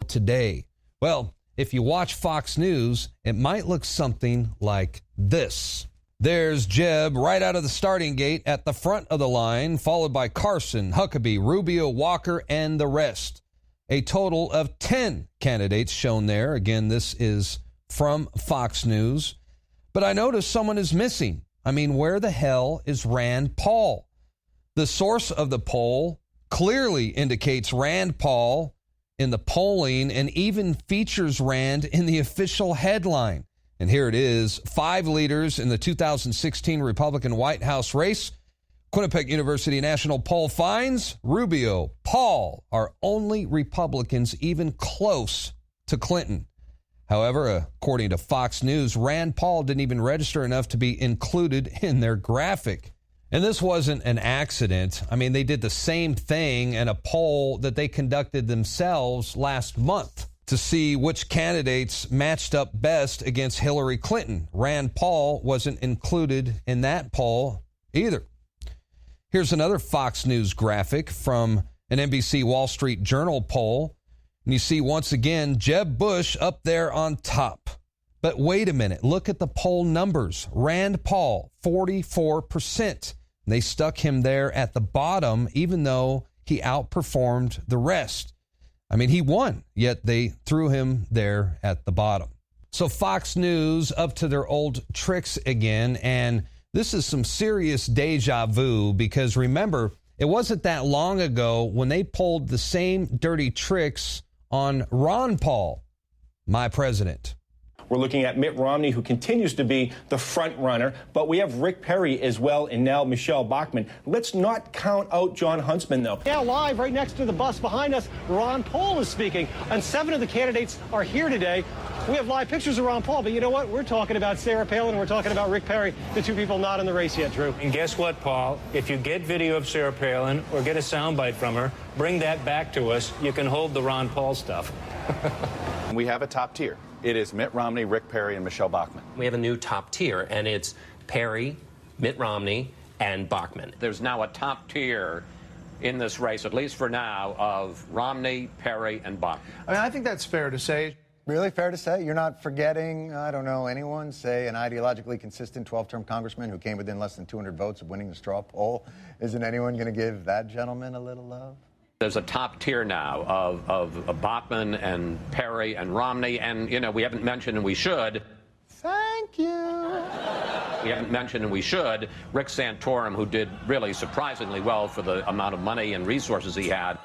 today? Well, if you watch Fox News, it might look something like this. There's Jeb right out of the starting gate at the front of the line, followed by Carson, Huckabee, Rubio, Walker, and the rest. A total of 10 candidates shown there. Again, this is from Fox News. But I noticed someone is missing. I mean, where the hell is Rand Paul? The source of the poll clearly indicates Rand Paul in the polling and even features Rand in the official headline. And here it is, 5 leaders in the 2016 Republican White House race. Quinnipiac University National Poll finds Rubio, Paul are only Republicans even close to Clinton. However, according to Fox News, Rand Paul didn't even register enough to be included in their graphic. And this wasn't an accident. I mean, they did the same thing in a poll that they conducted themselves last month to see which candidates matched up best against Hillary Clinton. Rand Paul wasn't included in that poll either. Here's another Fox News graphic from an NBC Wall Street Journal poll. And you see, once again, Jeb Bush up there on top. But wait a minute. Look at the poll numbers. Rand Paul, 44%. They stuck him there at the bottom, even though he outperformed the rest. I mean, he won, yet they threw him there at the bottom. So Fox News up to their old tricks again. And this is some serious deja vu because, remember, it wasn't that long ago when they pulled the same dirty tricks on Ron Paul, my president. We're looking at Mitt Romney, who continues to be the front runner, but we have Rick Perry as well, and now Michelle Bachmann. Let's not count out John Huntsman, though. Yeah, live right next to the bus behind us, Ron Paul is speaking, and 7 of the candidates are here today. We have live pictures of Ron Paul, but you know what? We're talking about Sarah Palin, we're talking about Rick Perry, the 2 people not in the race yet, Drew. And guess what, Paul? If you get video of Sarah Palin or get a soundbite from her, bring that back to us. You can hold the Ron Paul stuff. We have a top tier. It is Mitt Romney, Rick Perry, and Michelle Bachmann. We have a new top tier, and it's Perry, Mitt Romney, and Bachmann. There's now a top tier in this race, at least for now, of Romney, Perry, and Bachmann. I mean, I think that's fair to say. Really fair to say? You're not forgetting, I don't know, anyone, say an ideologically consistent 12-term congressman who came within less than 200 votes of winning the straw poll? Isn't anyone going to give that gentleman a little love? There's a top tier now of Bachmann and Perry and Romney, and, you know, we haven't mentioned, and we should. Thank you. We haven't mentioned, and we should, Rick Santorum, who did really surprisingly well for the amount of money and resources he had.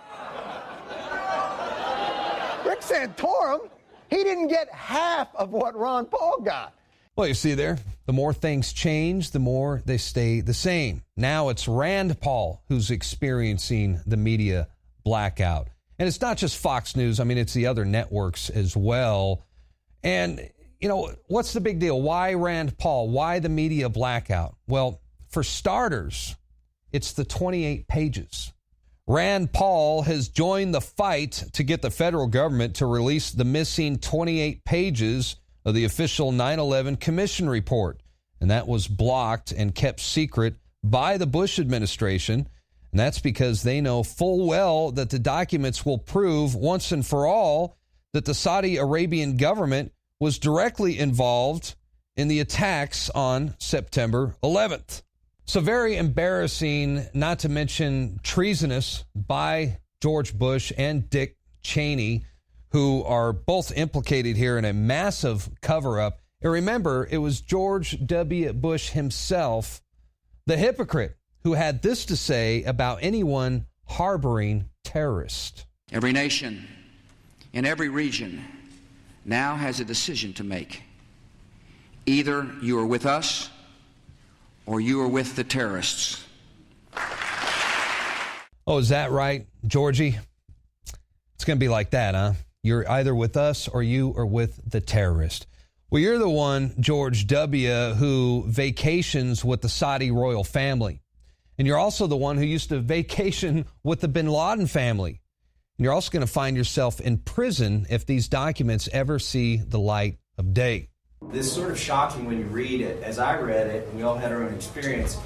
Rick Santorum? He didn't get half of what Ron Paul got. Well, you see there, the more things change, the more they stay the same. Now it's Rand Paul who's experiencing the media blackout. And it's not just Fox News. I mean, it's the other networks as well. And, you know, what's the big deal? Why Rand Paul? Why the media blackout? Well, for starters, it's the 28 pages. Rand Paul has joined the fight to get the federal government to release the missing 28 pages of the official 9/11 Commission report. And that was blocked and kept secret by the Bush administration. And that's because they know full well that the documents will prove once and for all that the Saudi Arabian government was directly involved in the attacks on September 11th. So very embarrassing, not to mention treasonous by George Bush and Dick Cheney, who are both implicated here in a massive cover-up. And remember, it was George W. Bush himself, the hypocrite, who had this to say about anyone harboring terrorists. Every nation in every region now has a decision to make. Either you are with us or you are with the terrorists. Oh, is that right, Georgie? It's going to be like that, huh? You're either with us or you are with the terrorist. Well, you're the one, George W., who vacations with the Saudi royal family. And you're also the one who used to vacation with the bin Laden family. And you're also going to find yourself in prison if these documents ever see the light of day. This is sort of shocking when you read it. As I read it, and we all had our own experience,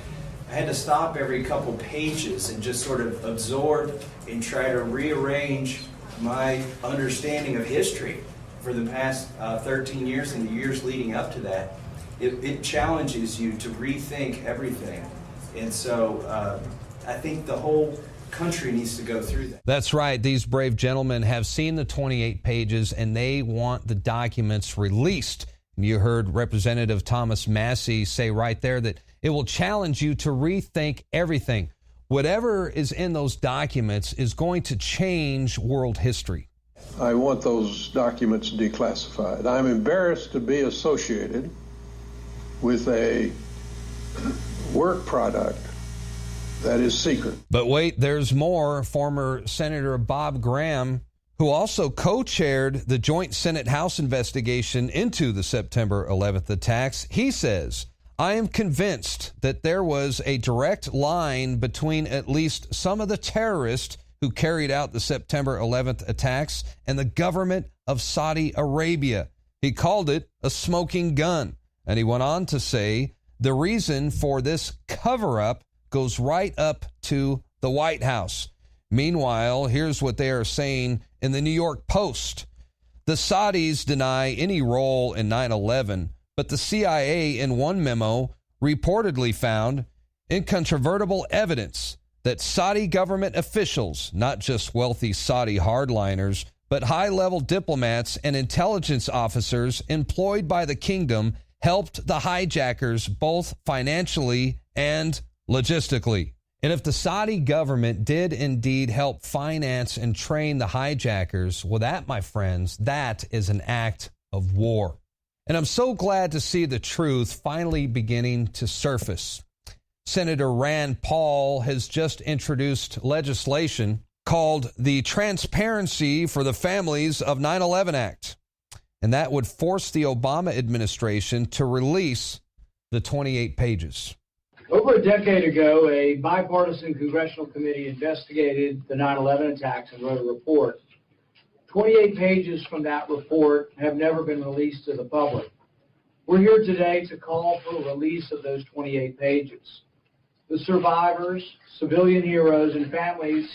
I had to stop every couple pages and just sort of absorb and try to rearrange my understanding of history for the past 13 years and the years leading up to that, it challenges you to rethink everything. And so I think the whole country needs to go through that. That's right. These brave gentlemen have seen the 28 pages and they want the documents released. You heard Representative Thomas Massey say right there that it will challenge you to rethink everything. Whatever is in those documents is going to change world history. I want those documents declassified. I'm embarrassed to be associated with a work product that is secret. But wait, there's more. Former Senator Bob Graham, who also co-chaired the joint Senate-House investigation into the September 11th attacks, he says, I am convinced that there was a direct line between at least some of the terrorists who carried out the September 11th attacks and the government of Saudi Arabia. He called it a smoking gun. And he went on to say the reason for this cover-up goes right up to the White House. Meanwhile, here's what they are saying in the New York Post. The Saudis deny any role in 9/11, but the CIA in one memo reportedly found incontrovertible evidence that Saudi government officials, not just wealthy Saudi hardliners, but high-level diplomats and intelligence officers employed by the kingdom, helped the hijackers both financially and logistically. And if the Saudi government did indeed help finance and train the hijackers, well, that, my friends, that is an act of war. And I'm so glad to see the truth finally beginning to surface. Senator Rand Paul has just introduced legislation called the Transparency for the Families of 9/11 Act. And that would force the Obama administration to release the 28 pages. Over a decade ago, a bipartisan congressional committee investigated the 9/11 attacks and wrote a report. 28 pages from that report have never been released to the public. We're here today to call for a release of those 28 pages. The survivors, civilian heroes, and families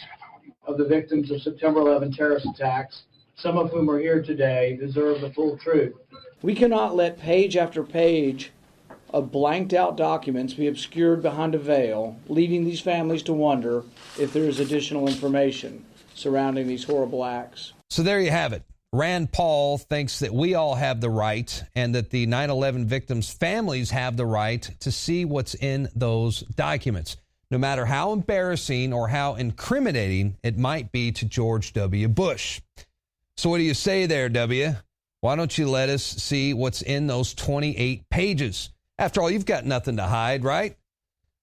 of the victims of September 11 terrorist attacks, some of whom are here today, deserve the full truth. We cannot let page after page of blanked out documents be obscured behind a veil, leaving these families to wonder if there is additional information surrounding these horrible acts. So there you have it. Rand Paul thinks that we all have the right and that the 9/11 victims' families have the right to see what's in those documents, no matter how embarrassing or how incriminating it might be to George W. Bush. So what do you say there, W? Why don't you let us see what's in those 28 pages? After all, you've got nothing to hide, right?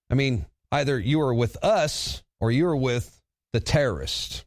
I mean, either you are with us or you are with the terrorists.